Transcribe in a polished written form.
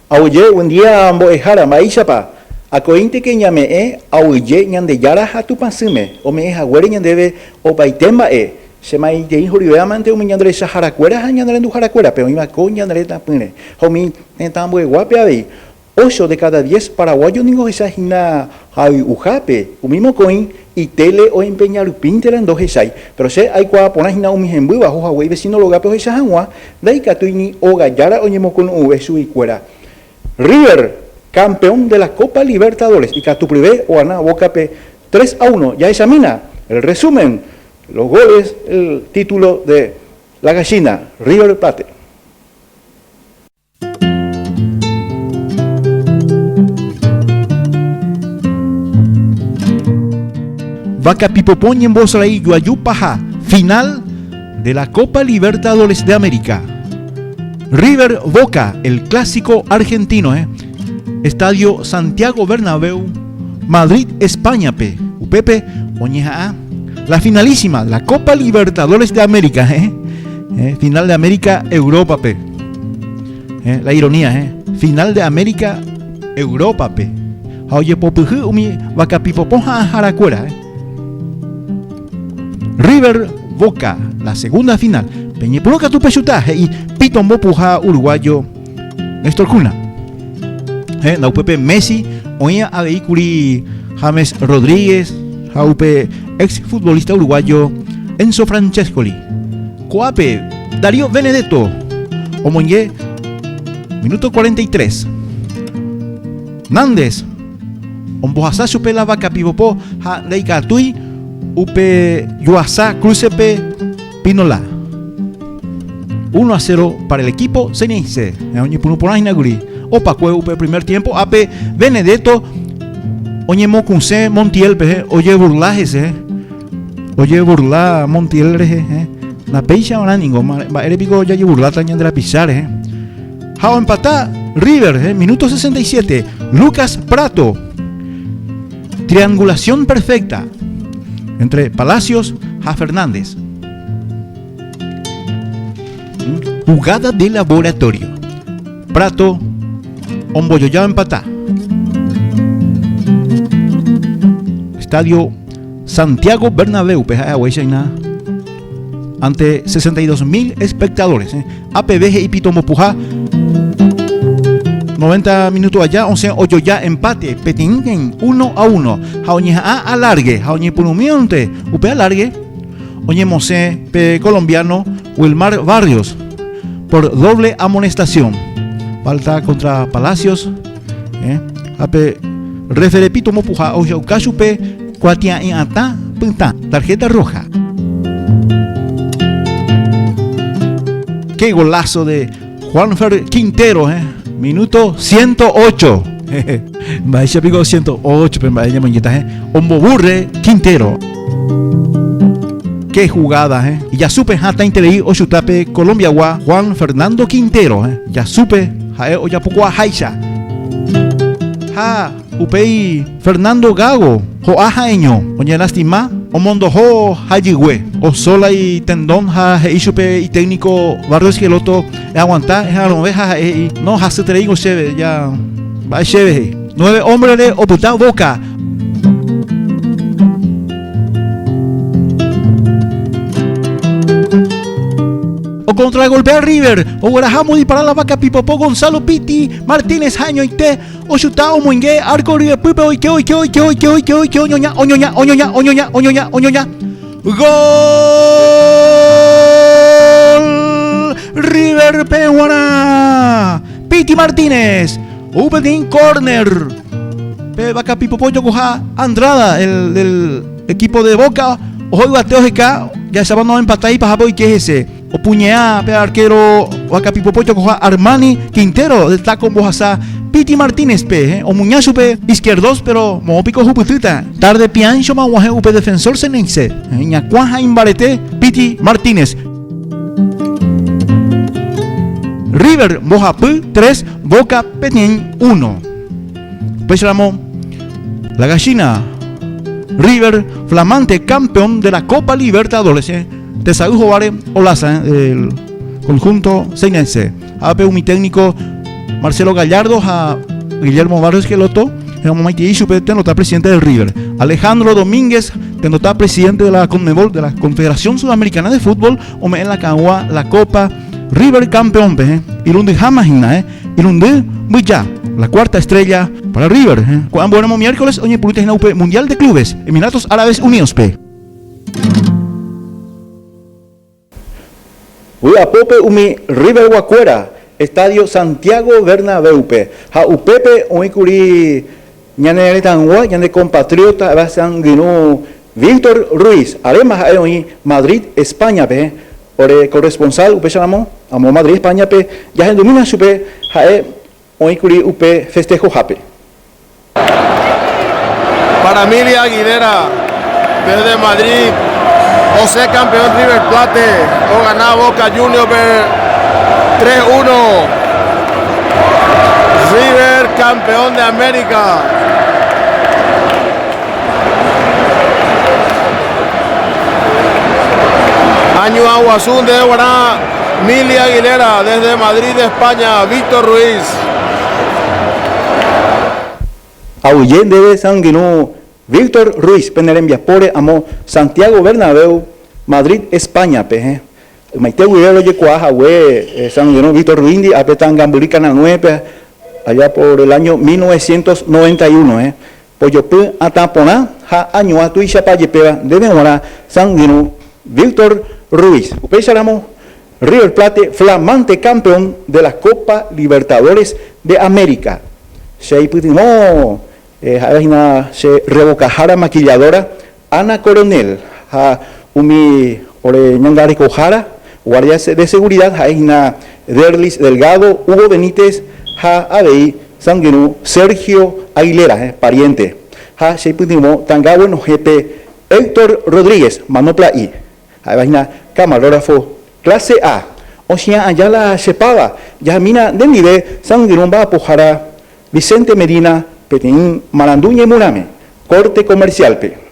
Oye, un día ambo ejara maishapa. Acointe que ñame auye ñande yara hatu pasume. O me ejaguere ñandebe o paitemba Se mai de injurio amante o ñandre saharacuera ñandre du jaracuera, pero iba con ñandre tapune. Homi entambo guape ahí. 8 de cada 10 paraguayos ningo esa hina hay ujape, un mismo coin y tele o empeñar pinteran dos esai. Pero se hay cua pona hina un mijembu bajo Hawaii vecino lo gape esa hanwa, dai katuini o gallara o ñemo con su y cuera. River, campeón de la Copa Libertadores y Catuprivé o Ana Bocape 3-1. Ya examina el resumen, los goles, el título de la gallina, River Plate. Vaca Pipopón y en Bosraí, Yuayupaja, final de la Copa Libertadores de América. River Boca, el clásico argentino, Estadio Santiago Bernabéu, Madrid, España, Upepe, Oñeja, la finalísima, la Copa Libertadores de América, final de América, Europa, la ironía, final de América, Europa, Oye, popuju, umi, vaca pipoponja, jaracuera, River Boca, la segunda final. Peñepuroca tu pechutaje y Pitombo puja uruguayo Néstor Cuna. La UPP Messi, oía a vehículi James Rodríguez, Jaupe ex futbolista uruguayo Enzo Francescoli. Coape Darío Benedetto. Omonye, minuto 43. Nández. Ombojasa supe la vaca pivopo ja leikatui. Upe Yuasa Crucepe Pinola 1-0 para el equipo Ceneice. Opa cue upe primer tiempo ape Benedetto Oñemo Kunse Montiel oye burlaje oye burla Montiel la peixa ahora ningo erepico ya burla tañan de la pisar Jao empatá River minuto 67 Lucas Prato triangulación perfecta entre Palacios a Fernández. Jugada de laboratorio. Prato, Omboyoya empatá. Estadio Santiago Bernabéu, ante 62.000 espectadores. APBG y Pitomopujá. 90 minutos allá, 11 Oyoya empate, Petingen 1-1. Jaoñeja alargue, Jaoñe Punumionte, Upe alargue. Oñe Mosé, P colombiano, Wilmar Barrios, por doble amonestación. Falta contra Palacios, Ape Referepito Mopuja, Oyaukashupe, Cuatia en Ata, Punta, tarjeta roja. Qué golazo de Juanfer Quintero, Minuto 108. Vaya pico 108, pero vaya mañeta, Omboburre Quintero. Qué jugada, Y ya supe hasta interei o chutape Colombia gua Juan Fernando Quintero, Ya supe o ya poco a Haisha. Ha, upei Fernando Gago, jo ajaeño, oña lastima, o mondo jo hayigüe, o sola y tendón ha heishupe y técnico Barrio Esqueloto, aguantar, es a lo veja, no hace treigo cheve, ya va cheve. 9 hombres de oputa Boca. O contra golpea River, o Guarajamo disparar la vaca Pipopó Gonzalo Piti, Martínez Jaño y Te, o chutao Moingue, Arco River Pipe, oñoña. Gol River Pehuana. Piti Martínez, Upedin corner. Vaca Pipopó Yocoja Andrada, el del equipo de Boca, ojo bateo GK, ya se van a empatar y para y qué es ese. O puñea, arquero, o acá Pipopocho coja Armani Quintero, está con Bojasa, Piti Martínez, o Muñazupe, izquierdos, pero Mopico Juputita, tarde Piancho, Mahuaje, Upe defensor Senense, Ñacuaja Imbarete, Piti Martínez. River, Bojapú, 3, Boca, Petén, 1. Pues Ramón, la gallina, River, flamante campeón de la Copa Libertadores, de Saúl Jovare Olaza, del conjunto seinense. AP mi técnico Marcelo Gallardo, a Guillermo Barrios Esqueloto, está presidente del River. Alejandro Domínguez, está presidente de la CONMEBOL, de la Confederación Sudamericana de Fútbol, o en la Cagua, la Copa River campeón, Irundi Hamajina, Irundi Buya, la cuarta estrella para River. Cuando ponemos miércoles, oye, Mundial de Clubes, Emiratos Árabes Unidos, Uy, Pope umi River Guacuera, Estadio Santiago Bernabéu, ha upepe oikuri ñane retangua, ñane compatriota, basan gino Víctor Ruiz, además hay Madrid, España, por corresponsal, upe llamamos, amo Madrid, España, ya en domina supe, jae, oikuri upe festejo jape. Para Mili Aguilera, desde Madrid, José campeón River Plate, o ganado Boca Juniors 3-1. River campeón de América. Año Aguazún de Guaraná, Mili Aguilera, desde Madrid, España, Víctor Ruiz. Auyen debe sanguino Víctor Ruiz, Penerembia Pore, amo Santiago Bernabéu, Madrid, España, peje. Maite Guillermo Yecuaja, güey, sanguino Víctor Ruiz, apetan Gamburica na 9, allá por el año 1991, Poyopu Ataponá, ha año a Tuisha Payepeva, debe ahora sanguino Víctor Ruiz. Upecharamo River Plate, flamante campeón de la Copa Libertadores de América. Sheiputimo, se revocajara maquilladora Ana Coronel, umi ore ñangari Cojara, guardia de seguridad, Jaina Derlis Delgado, Hugo Benítez, Abei Sanguinú, Sergio Aguilera, pariente. Sheiputimo, Tangabo no jepe Héctor Rodríguez, Manopla I. Vaina camarógrafo clase A. O sea, allá la sepaba. Ya mina de nivel Sanguinú va a Pojara, Vicente Medina, Petín, Maranduña y Murame. Corte comercial, pe.